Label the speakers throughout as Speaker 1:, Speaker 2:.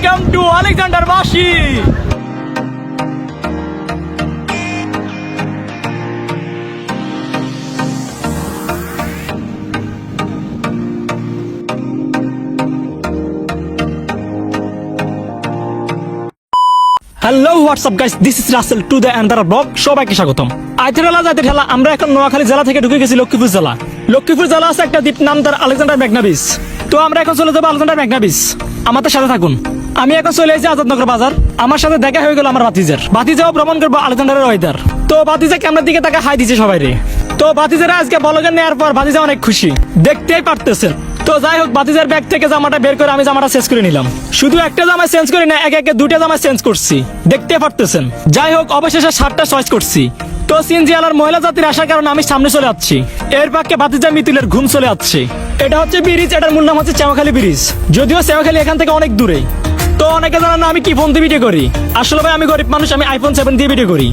Speaker 1: Welcome to Alexander বাসি। Hello WhatsApp guys, this is Russell to the under blog. সবাইকে স্বাগতম। আইতের ঠেলা আমরা এখন নোয়াখালী জেলা থেকে ঢুকে গেছি লক্ষ্মীপুর জেলা। লক্ষ্মীপুর জেলা আছে একটা দ্বীপ, নাম তার আলেকজান্ডার মেঘনা বিচ। তো আমরা এখন চলে যাবো আলেকজান্ডার মেঘনা বিচ। আমাদের সাথে থাকুন। আমি এখন চলে এসেছি আজাদনগর বাজার। আমার সাথে দেখা হয়ে গেল আমার ভাতিজাও ভ্রমণ করবো আলেকজান্ডারের ওয়েদার। তো ভাতিজা ক্যামেরার দিকে তাকে হাই দিচ্ছে সবাই রে। তো ভাতিজারা আজকে ব্লগে নেওয়ার পর ভাতিজা অনেক খুশি, দেখতেই পারতেছেন। তো যাই হোক, ভাতিজার ব্যাগ থেকে জামাটা বের করে আমি জামাটা চেঞ্জ করে নিলাম। শুধু একটা জামা চেঞ্জ করি না, একে দুটা জামা চেঞ্জ করছি, দেখতে পারতেছেন। যাই হোক, অবশেষে শার্টটা চয়েস করছি। তো সিএনজি আলার মহিলা জাতির আসার কারণে আমি সামনে চলে যাচ্ছি। এর পাকে ভাতিজা মিতুলের ঘুম চলে যাচ্ছে। এটা হচ্ছে ব্রিজ, এটার মূল নাম হচ্ছে চেওয়াখালী ব্রিজ। যদিও চেওয়াখালী এখান থেকে অনেক দূরে। তো অনেকে জানেন না আমি কি ফোন দিয়ে ভিডিও করি। আসলে ভাই আমি গরিব মানুষ, আমি আইফোন 7 দিয়ে ভিডিও করি।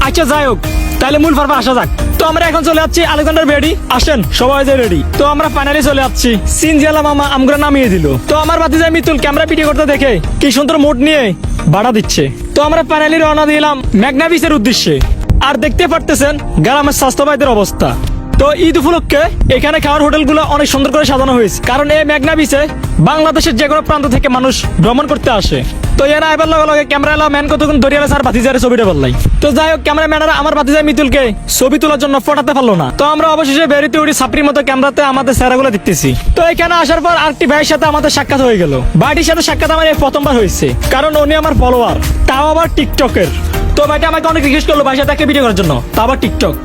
Speaker 1: আচ্ছা যাই হোক, তাহলে মূল পর্বে আসা যাক। তো আমরা এখন চলে যাচ্ছি আলেকজান্ডার বেডি। আসেন সবাই যে রেডি। তো আমরা ফাইনালি চলে যাচ্ছি। সিনজিয়ালা মামা আমরা নামিয়ে দিল। তো আমার ভাতিজা মিতুল ক্যামেরা ভিডিও করতে দেখে কি সুন্দর মুড নিয়ে বাড়া দিচ্ছে। তো আমরা ফাইনালি রওনা দিলাম মেঘনা বিচের উদ্দেশ্যে। আর দেখতে পারতেছেন গ্রামের স্বাস্থ্যবাদীদের অবস্থা। তো ঈদ উপলক্ষে এখানে খাওয়ার হোটেলগুলো অনেক সুন্দর করে সাজানো হয়েছে, কারণ এই মেঘনা বিচে বাংলাদেশের যে কোনো প্রান্ত থেকে মানুষ ভ্রমণ করতে আসে। তো এরা এবার লগে লগে ক্যামেরা ম্যান কতক্ষণ দরিয়ালে স্যার ভাতিজারে ছবিটা বললাই। তো যাই হোক, ক্যামেরাম্যানরা আমার ভাতিজা মিতুলকে ছবি তোলার জন্য ফটাতে পারলো না। তো আমরা অবশেষে বেরিতে উঠি ছাপড়ির মতো ক্যামেরাতে আমাদের স্যারাগুলো দেখতেছি। তো এখানে আসার পর আরেকটি ভাইয়ের সাথে আমাদের সাক্ষাৎ হয়ে গেল। ভাইটির সাথে সাক্ষাৎ আমার এই প্রথমবার হয়েছে, কারণ উনি আমার ফলোয়ার, তাও আবার টিকটকের। তো ভাইটা আমাকে অনেক রিকোয়েস্ট করলো ভাইয়ের সাথে ভিডিও করার জন্য, তা আবার টিকটক।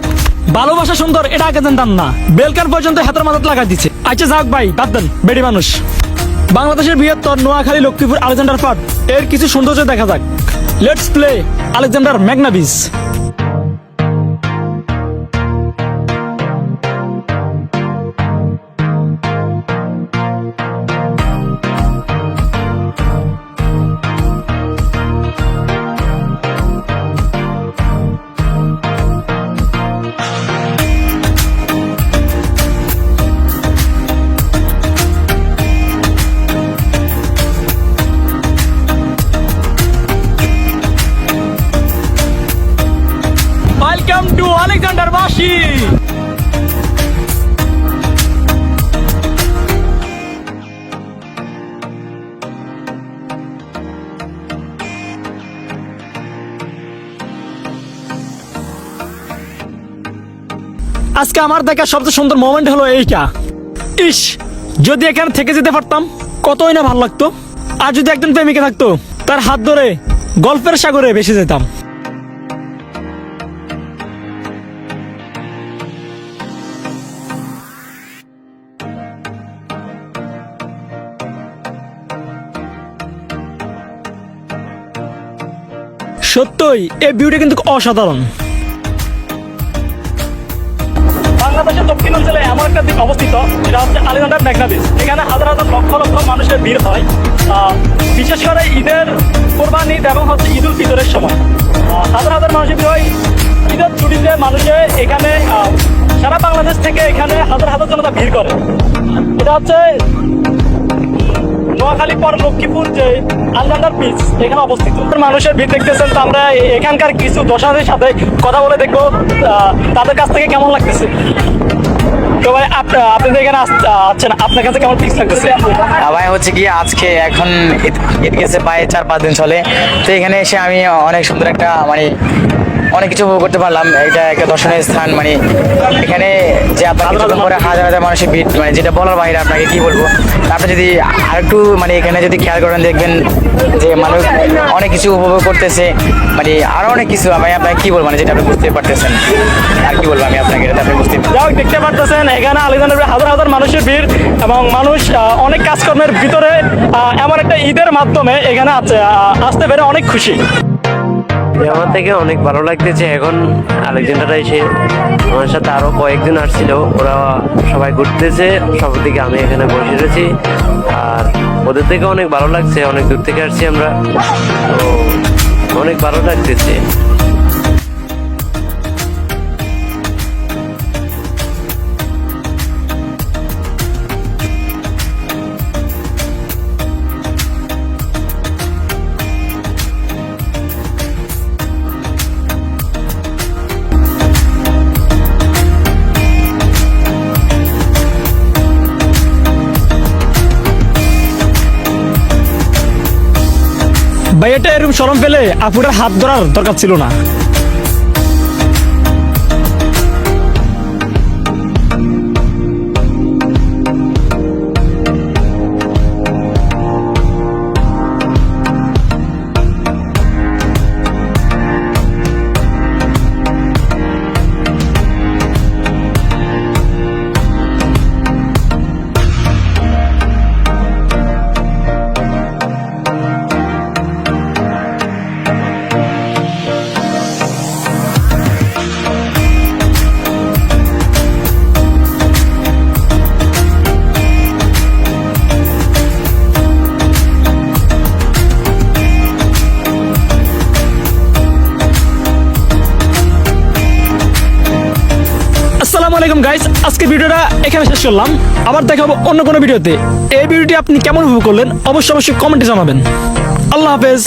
Speaker 1: ভালোবাসা সুন্দর, এটা আগে জানতাম না। বেলকার পর্যন্ত হাতের মাথাত লাগাই দিচ্ছে। আচ্ছা যাক ভাই, বাদ দেন, বেডি মানুষ। বাংলাদেশের বৃহত্তর নোয়াখালী লক্ষ্মীপুর আলেকজান্ডার পার্ক এর কিছু সৌন্দর্য দেখা যাক। লেটস প্লে আলেকজান্ডার মেঘনা বিচ। ওয়েলকাম টু আলেকজান্ডার বাসি। আজকে আমার দেখা সবচেয়ে সুন্দর মোমেন্ট হলো এইটা। ইস, যদি এখানে থেকে যেতে পারতাম কতই না ভালো লাগতো। আর যদি একজন প্রেমিকা থাকতো, তার হাত ধরে গল্পের সাগরে ভেসে যেতাম। সত্যই এই ভিউটা কিন্তু অসাধারণ। বাংলাদেশের দক্ষিণাঞ্চলে এমন একটা দ্বীপ অবস্থিত, যেটা হচ্ছে আলেকজান্ডার মেঘনা বিচ। এখানে হাজার হাজার লক্ষ লক্ষ মানুষের ভিড় হয়, বিশেষ করে ঈদের, কোরবানি ঈদ এবং হচ্ছে ঈদ উল ফিতরের সময় হাজার হাজার মানুষের ভিড় হয়। ঈদের ছুটিতে মানুষে এখানে সারা বাংলাদেশ থেকে এখানে হাজার হাজার জনতা ভিড় করে। এটা হচ্ছে নোয়াখালী পর লক্ষ্মীপুর যে আলেকজান্ডার বিচ এখানে অবস্থিত। মানুষের ভিড় দেখতেছেন। তো আমরা এখানকার কিছু দর্শনার্থীর সাথে কথা বলে দেখবো তাদের কাছ থেকে কেমন লাগতেছে। তো ভাই আপনি এখানে আসছেন, আপনার কাছে কেমন ফিক্স লাগতেছে?
Speaker 2: ভাই হচ্ছে কি, আজকে এখন ঈদ গেছে প্রায় 4-5 দিন চলে। তো এখানে এসে আমি অনেক সুন্দর একটা অনেক কিছু উপভোগ করতে পারলাম। এটা একটা দর্শনীয় স্থান। এখানে যে আপনার করে হাজার হাজার মানুষের ভিড়, যেটা বলার বাইরে, আপনাকে কি বলবো। আপনি যদি আরেকটু এখানে যদি খেয়াল করেন, দেখবেন যে মানুষ অনেক কিছু উপভোগ করতেছে। আরো অনেক কিছু আমি আপনাকে কি বলবো, যেটা আপনি বুঝতে পারতেছেন। আর কি বলবো আমি আপনাকে, এটা আপনি বুঝতে
Speaker 1: দেখতে পারতেছেন। এখানে আলেকজান্ডারে হাজার হাজার মানুষের ভিড় এবং মানুষ অনেক কাজকর্মের ভিতরে এমন একটা ঈদের মাধ্যমে এখানে আসতে পেরে অনেক খুশি।
Speaker 3: আমার থেকে অনেক ভালো লাগতেছে। এখন আলেকজান্ডারে এসে আমার সাথে আরো কয়েকজন আসছিল, ওরা সবাই ঘুরতেছে সব দিকে, আমি এখানে বসে রয়েছি। আর ওদের থেকে অনেক ভালো লাগছে, অনেক দূর থেকে আসছি আমরা, তো অনেক ভালো লাগতেছে।
Speaker 1: ভাই এটা এরকম শরম পেলে আপুটার হাত ধরার দরকার ছিল না। আসসালামু আলাইকুম গাইস, আজকে ভিডিওটা এখানে শেষ করলাম। আবার দেখা হবে অন্য কোনো ভিডিওতে। এই ভিডিওটি আপনি কেমন উপভোগ করলেন অবশ্যই কমেন্টে জানাবেন। আল্লাহ হাফেজ।